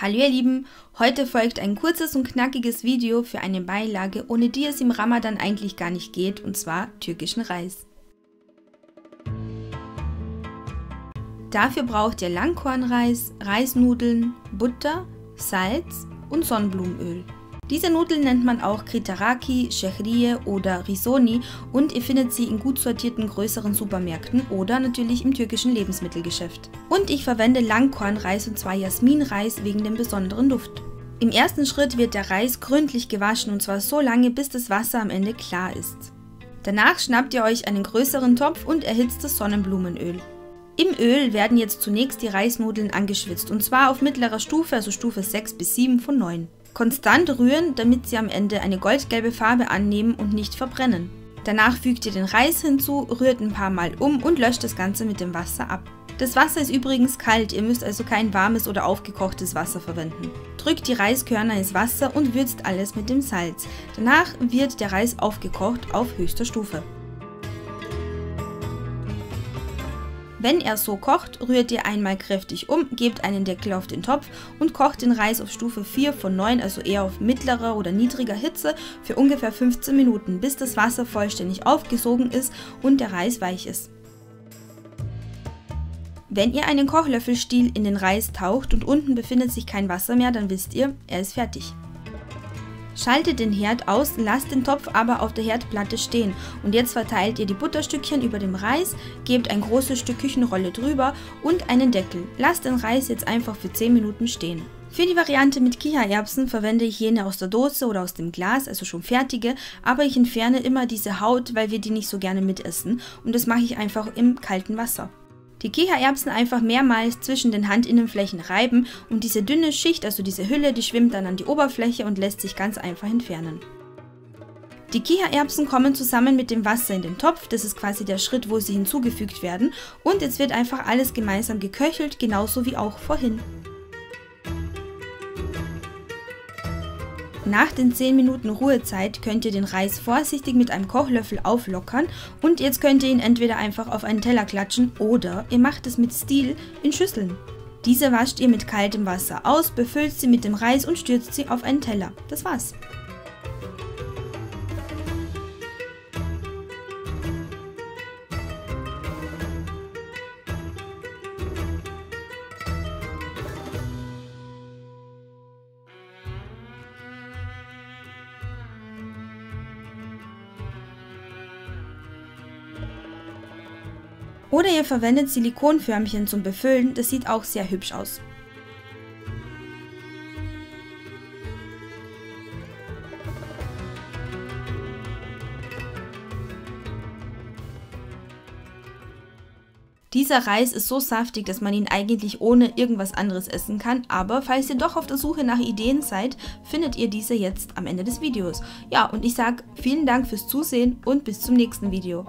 Hallo ihr Lieben, heute folgt ein kurzes und knackiges Video für eine Beilage, ohne die es im Ramadan eigentlich gar nicht geht, und zwar türkischen Reis. Dafür braucht ihr Langkornreis, Reisnudeln, Butter, Salz und Sonnenblumenöl. Diese Nudeln nennt man auch Kritaraki, Şehriye oder Risoni und ihr findet sie in gut sortierten größeren Supermärkten oder natürlich im türkischen Lebensmittelgeschäft. Und ich verwende Langkornreis, und zwar Jasminreis, wegen dem besonderen Duft. Im ersten Schritt wird der Reis gründlich gewaschen, und zwar so lange, bis das Wasser am Ende klar ist. Danach schnappt ihr euch einen größeren Topf und erhitzt das Sonnenblumenöl. Im Öl werden jetzt zunächst die Reisnudeln angeschwitzt, und zwar auf mittlerer Stufe, also Stufe 6 bis 7 von 9. Konstant rühren, damit sie am Ende eine goldgelbe Farbe annehmen und nicht verbrennen. Danach fügt ihr den Reis hinzu, rührt ein paar Mal um und löscht das Ganze mit dem Wasser ab. Das Wasser ist übrigens kalt, ihr müsst also kein warmes oder aufgekochtes Wasser verwenden. Drückt die Reiskörner ins Wasser und würzt alles mit dem Salz. Danach wird der Reis aufgekocht auf höchster Stufe. Wenn er so kocht, rührt ihr einmal kräftig um, gebt einen Deckel auf den Topf und kocht den Reis auf Stufe 4 von 9, also eher auf mittlerer oder niedriger Hitze, für ungefähr 15 Minuten, bis das Wasser vollständig aufgesogen ist und der Reis weich ist. Wenn ihr einen Kochlöffelstiel in den Reis taucht und unten befindet sich kein Wasser mehr, dann wisst ihr, er ist fertig. Schaltet den Herd aus, lasst den Topf aber auf der Herdplatte stehen und jetzt verteilt ihr die Butterstückchen über dem Reis, gebt ein großes Stück Küchenrolle drüber und einen Deckel. Lasst den Reis jetzt einfach für 10 Minuten stehen. Für die Variante mit Kichererbsen verwende ich jene aus der Dose oder aus dem Glas, also schon fertige, aber ich entferne immer diese Haut, weil wir die nicht so gerne mitessen, und das mache ich einfach im kalten Wasser. Die Kichererbsen einfach mehrmals zwischen den Handinnenflächen reiben und diese dünne Schicht, also diese Hülle, die schwimmt dann an die Oberfläche und lässt sich ganz einfach entfernen. Die Kichererbsen kommen zusammen mit dem Wasser in den Topf, das ist quasi der Schritt, wo sie hinzugefügt werden, und jetzt wird einfach alles gemeinsam geköchelt, genauso wie auch vorhin. Nach den 10 Minuten Ruhezeit könnt ihr den Reis vorsichtig mit einem Kochlöffel auflockern und jetzt könnt ihr ihn entweder einfach auf einen Teller klatschen oder ihr macht es mit Stil in Schüsseln. Diese wascht ihr mit kaltem Wasser aus, befüllt sie mit dem Reis und stürzt sie auf einen Teller. Das war's. Oder ihr verwendet Silikonförmchen zum Befüllen, das sieht auch sehr hübsch aus. Dieser Reis ist so saftig, dass man ihn eigentlich ohne irgendwas anderes essen kann, aber falls ihr doch auf der Suche nach Ideen seid, findet ihr diese jetzt am Ende des Videos. Ja, und ich sage vielen Dank fürs Zusehen und bis zum nächsten Video.